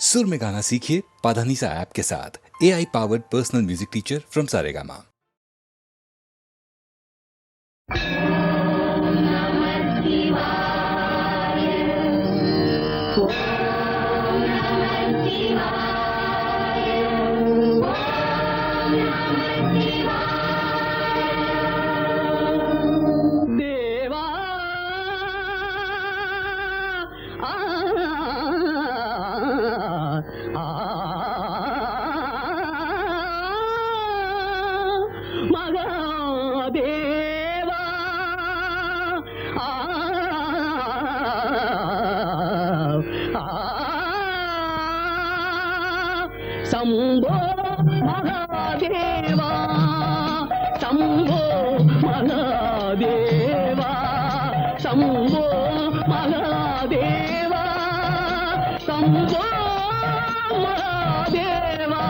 सुर में गाना सीखिए पाधानीसा ऐप के साथ। AI powered personal music teacher from Saregama. Shambho Mahadeva Shambho Mahadeva Shambho Mahadeva Shambho Mahadeva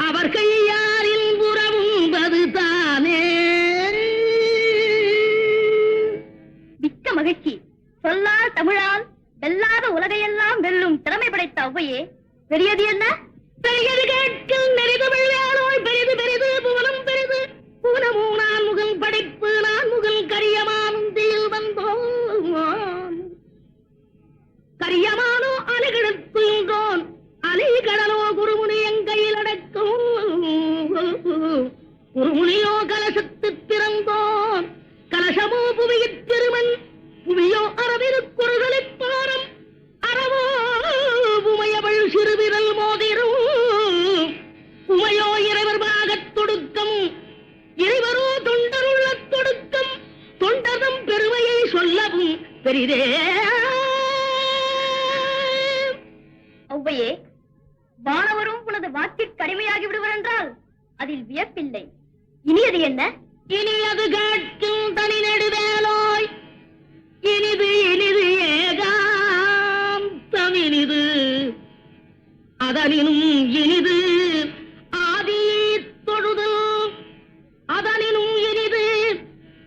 அவர் கையாரில் உறவும்பது தானே. வெல்லாத உலகையெல்லாம் வெல்லும் திறமை படைத்த ஔவையே, பெரியது என்ன? பெரியது கேட்கில் நெறிதமிழ் வேலோய் பெரிது பெரிது புவனம் பெரிது புவனமோ நான் முகல் படைப்பு நான் முகல் கரியமானந்தியில் வந்தோம் கரியமானோ அலைகிடத்துன்றோன் அலைகடலோ குருமுனி எங்கையில் அடக்கும் குருமுனியோ கலசத்து பிறந்தோன் கலசமோ புவியிற் திருமன் புவியோ அரவிருக்குறுதலிப் பாரம் அறவோ உமையவள் சிறுவிரல் மோதிரும் உமையோ இறைவர் பாகத் தொடுக்கம் இறைவரோ தொண்டருள்ள தொடுக்கம் தொண்டர்தம் பெருமையை சொல்லவும் பெரிதே. ஔவையே, வானவரும் உனது வாக்கிற்கு அடிமையாகி விடுவர் என்றால் அதில் வியப்பில்லை. இனியது என்ன? இனியது கேட்கும் தனி நெடுவேலோய் இனிது இனிது ஏகாந்தமினிது அதனினும் இனிது ஆதி தொழுதல் அதனினும் இனிது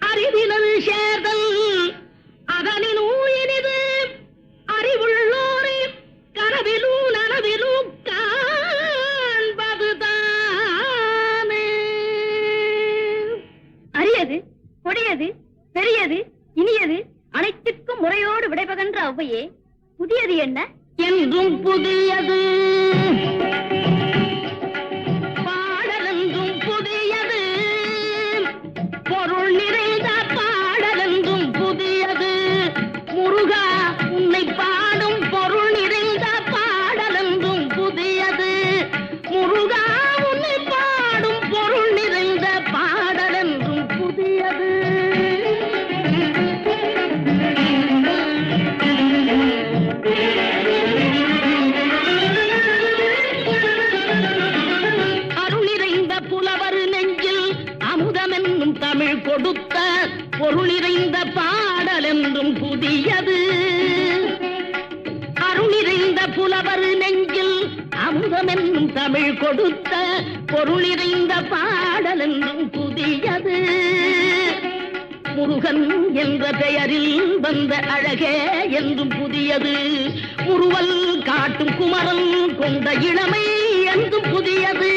அறிவினல் சேர்தல் அதனினும் இனிது அறிவுள்ளோரை கனவிலும் நனவிலும் காண்பதுதானே. அரியது, கொடியது, பெரியது, இனியது, அனைத்துக்கும் முறையோடு விடைபகன்ற ஔவையே, புதியது என்ன? என்றும் புதியது பாடலென்றும் புதியது பொருள் நிறைந்த பாடலென்றும் புதியது முருகா உன்னை பாடும் பொருள் நிறைந்த பாடலென்றும் புதியது முருகா உன்னை பாடும் பொருள் நிறைந்த பாடலென்றும் புதியது. தமிழ் கொடுத்த பொருளிறைந்த பாடல் என்றும் புதியது அருளிறைந்த புலவர் நெஞ்சில் அமுதம் என்னும் தமிழ் கொடுத்த பொருளிறைந்த பாடல் என்றும் புதியது முருகன் என்ற பெயரில் வந்த அழகே என்றும் புதியது முறுவல் காட்டும் குமரன் கொண்ட இளமை என்றும் புதியது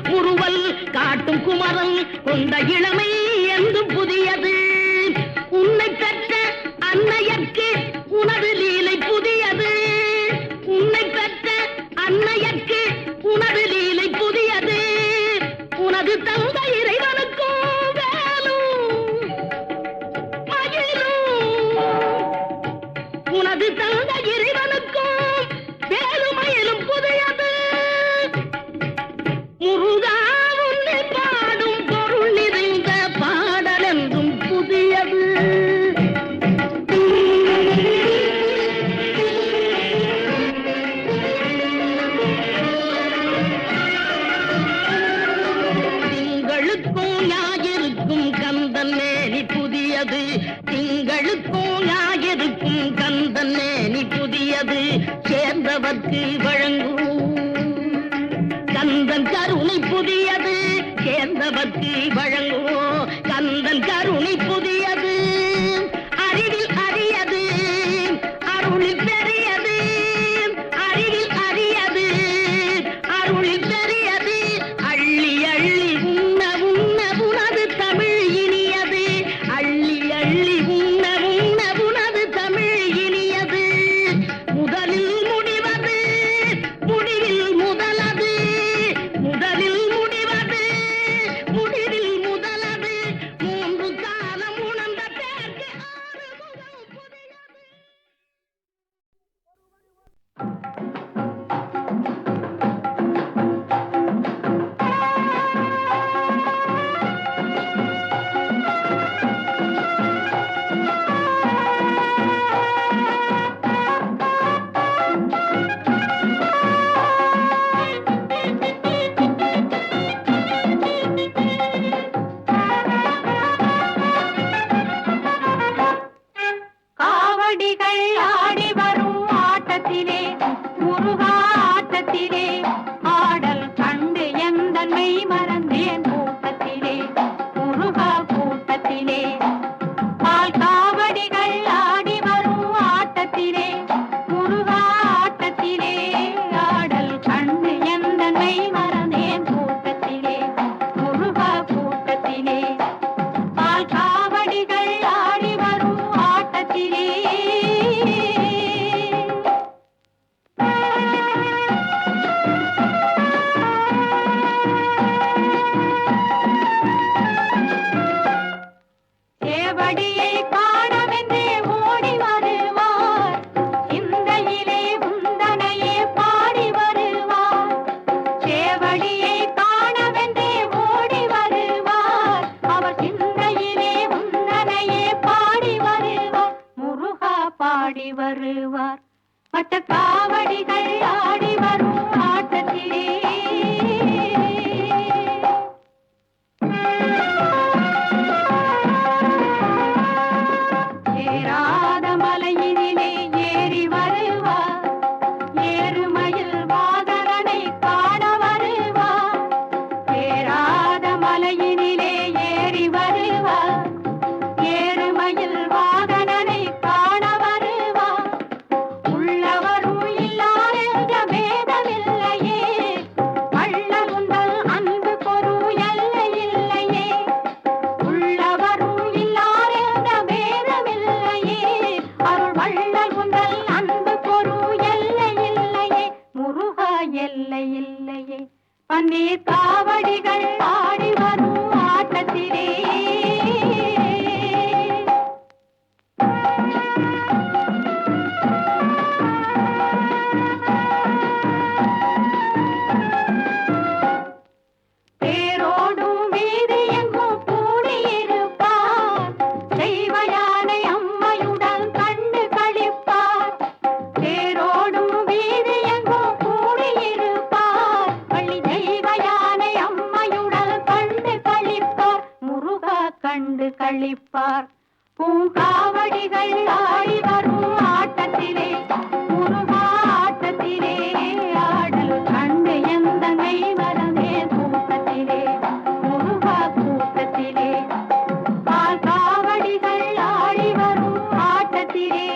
முறுவல் காட்டும் குமரன் கொண்ட இளமை என்றும் புதியது உன்னை பெற்ற அன்னையர்க்கு உனது லீலை புதியது உன்னை பெற்ற அன்னையர்க்கு உனது லீலை புதியது உனது தந்தை இறைவனுக்கும் வேலும் மகிழும் உனது தந்தை இறைவனுக்கும் வேலும் மயிலும் புதியது முருகா உன்னை பாடும் பொருள் நிறைந்த பாடல் என்றும் புதியது. திங்களுக்கும் ஞாயிறுக்கும் கந்தன் மேனி புதியது திங்களுக்கும் ஞாயிறுக்கும் கந்தன் மேனி புதியது சேர்ந்தவர்க்கு வழங்கும் கந்தன் கருணை புதியது சேர்ந்தவர்க்கு வழங்குவோம் கந்தன் கருணை புதியது அறிவில் அரியது அருளில் பெரியது அறிவில் அரியது அருளில் பெரியது அள்ளி அள்ளி உண்ண உண்ண உனது தமிழ் இனியது அள்ளி அள்ளி உண்ண உண்ண உனது தமிழ் இனியது முதலில் முடிவது முடிவில் முதலது முதலில் முடிவது முடிவில் முதலது மூன்று காலம் உணர்ந்த பேருக்கு ஆறுமுகம் புதியது. காவடிகள் ஆடி வரும் ஆட்டத்திலே முருகா ஆட்டத்திலே ஆடல் கண்டு எந்தன்மை மறந்தேன் கூட்டத்திலே முருகா கூட்டத்திலே பால் காவடிகள் ஆடி வரும் ஆட்டத்திலே காவடிகள் ஆடி வரும் ஆட்டத்திலே சேவடியை காணவென்றே ஓடி வருவார் சிந்தையிலே உந்தனையே பாடி வருவார் சேவடியை காணவென்றே ஓடி வருவார் அவர் சிந்தையிலே உந்தனையே பாடி வருவார் முருகா பாடி வருவார் மற்ற காவடிகள் ஆடி வரும் ஆட்டத்திலே ஏறாத மலையினிலே ஏறி வருவார் ஏறுமயில் வாகரனை காண வருவார் ஏறாத மலையினிலே ஏறி வருவார் ஏறுமயில் வாகனனை காண வருவார் உள்ளவரும் இல்லாத பேதமில்லையே வள்ளலுந்தல் அன்பு பொரு எல்லை இல்லையே உள்ளவரும் இல்லாத பேதமில்லையே அருள் வள்ளல் உந்தல் அன்பு பொரு எல்லை இல்லையே முருகா எல்லை இல்லையே பன்னீர் காவடிகள் ஆடி வரும் ஆட்டத்திலே தேரோடும் வீதி எங்கும் கூடியிருப்பார் தெய்வ யானை அம்மையுடன் கண்டு களிப்பார் தேரோடும் வீதி எங்கும் கூடியிருப்பார் பள்ளி தெய்வ யானை அம்மையுடன் கண்டு களிப்பார் முருகா கண்டு களிப்பார் பூங்காவடிகள் ஆடி வரும் ஆட்டத்திலே முருகா ஆட்டத்திலே ஆடல் கண்டு எந்த மெய்வரமே கூட்டத்திலே முருகா கூட்டத்திலே பால் காவடிகள் ஆடி வரும் ஆட்டத்திலே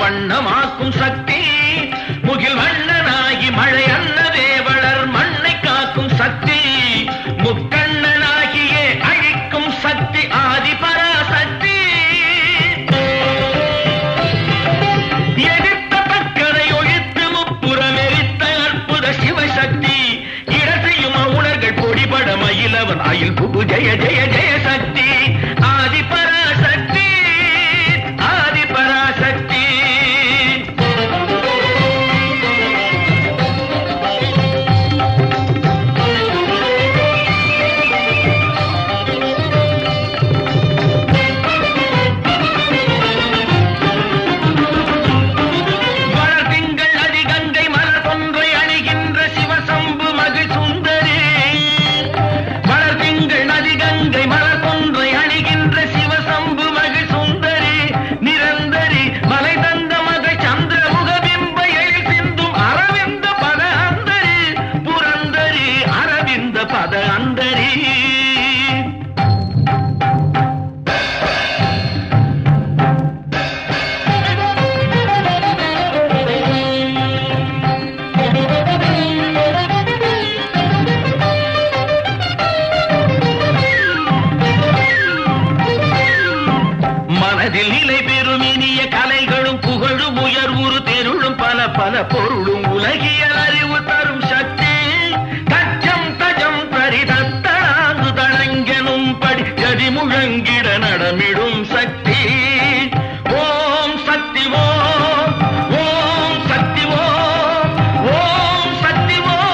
வண்ணமாக்கும் சக்தி முகில் வண்ணனாகி மழை அன்னதே வளர் மண்ணை காக்கும் சக்தி முக்கண்ணனாகியே அழிக்கும் சக்தி ஆதிபராசக்தி எதிர்த்த பக்கரை ஒழித்து முப்புறம் எரித்த அற்புத சிவசக்தி இடத்தையும் உணர்கள் பொடிபட மயிலவன் அயில் புகு ஜெய ஜெய ஜெய சக்தி ஆதிபராசக்தி ஆதிபராசக்தி பொருளும் உலகியல் அறிவு தரும் சக்தி தச்சம் தஜம் தரிதத்தனாந்து தளங்கெனும் படி ஜதி முழங்கிட நடமிடும் சக்தி ஓம் சக்தி ஓம் ஓம் சக்தி ஓம் ஓம் சக்தி ஓம்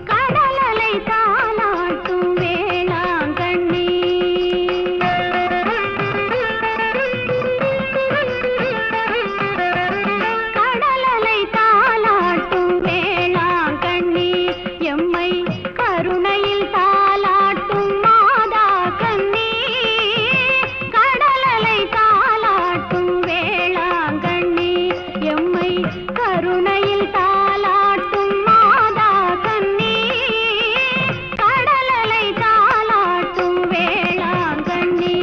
கடலலை தாலாட்டும் வேளாங்கண்ணி கடலலை தாலாட்டும் வேளாங்கண்ணி எம்மை கருணையில் தாலாட்டும் மாதா கண்ணி கடலலை தாலாட்டும் வேளாங்கண்ணி எம்மை கருணையில் தாலாட்டும் மாதா கண்ணி கடலலை தாலாட்டும் வேளாங்கண்ணி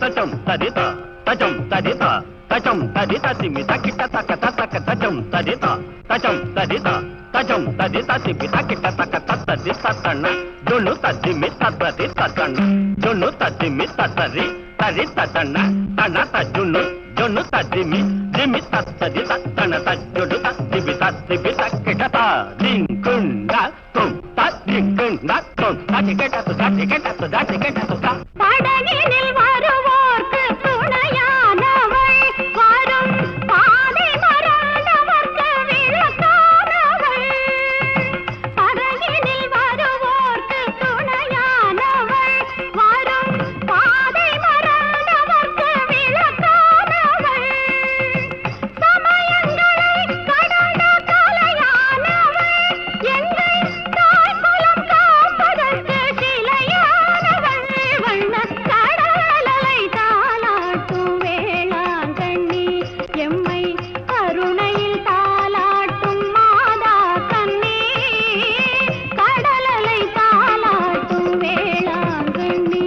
தச்சம் ததித தச்சம் ததித தச்சம் ததித சிமித கிட்ட தக்க தக்க தச்சம் ததித தச்சம் ததித தச்சம் ததித சிமித கிட்ட தக்க தத்ததி தத்தண்ண ஜொன்னு தத்திமி தத்ததி தத்தண்ண ஜொன்னு தத்திமி தத்தரி தரி தத்தண்ண தண்ண தஜுன்னு ஜொன்னு தத்திமி ஜிமி தத்ததி தத்தண்ண தஜொடு தத்திபி தத்திபி தக்கிட்ட திங்குண்ட தொம் தத்திங்குண்ட தொம் தட்டிக்கிட்ட படகினில் வருவோர்க்கு துணையானவள் வரும் பாதை மறந்தவர்க்கு விளக்கானவள் படகினில் வருவோர்க்கு துணையானவள் வரும் பாதை மறந்தவர்க்கு விளக்கானவள் சமயங்களை கடந்த கலையானவள் எங்கள் தாய்குலம் காப்பதற்கு சிலையானவள் வண்ணக் கடலலை தாலாட்டும் வேளாங்கண்ணி எம்மை கருணையில் தாலாட்டும் மாதா கண்ணி கடலலை தாலாட்டும் வேளாங்கண்ணி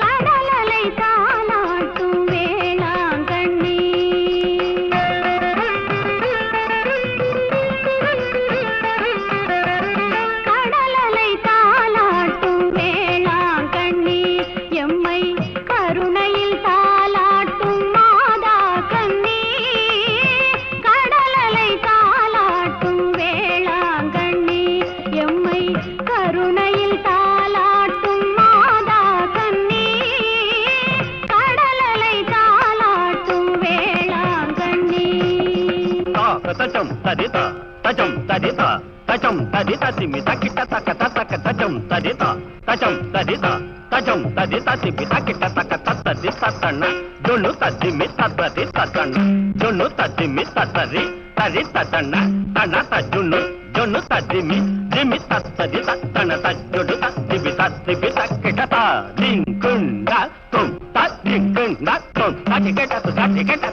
கடலலை தாலாட்டும் வேளாங்கண்ணி கடலலை தாலாட்டும் வேளாங்கண்ணி எம்மை கருணையில் தாலாட்டும் மாதா கண்ணி கடலலை தாலாட்டும் வேளாங்கண்ணி எம்மை கருணையில் தாலாட்டும் மாதா கண்ணி கடலலை தாலாட்டும் வேளாங்கண்ணி தச்சம் ததித தச்சம் ததித தச்சம் ததித சிமித கிட்ட தக்க தக்க தச்சம் ததித தச்சம் ததித தச்சம் ததித சிமித கிட்ட தக்க தத்ததி தத்தண்ண ஜொன்னு தத்திமி தத்ததி தத்தண்ண ஜொன்னு தத்திமி தத்தரி தரி தத்தண்ண தண்ண தஜுன்னு ஜொன்னு தத்திமி ஜிமி தத்ததி தத்தண்ண தஜொடு தத்திபி தத்திபி தக்கிட்ட திங்குண்ட தொம் தத்திங்குண்ட தொம் தட்டிக்கிட்ட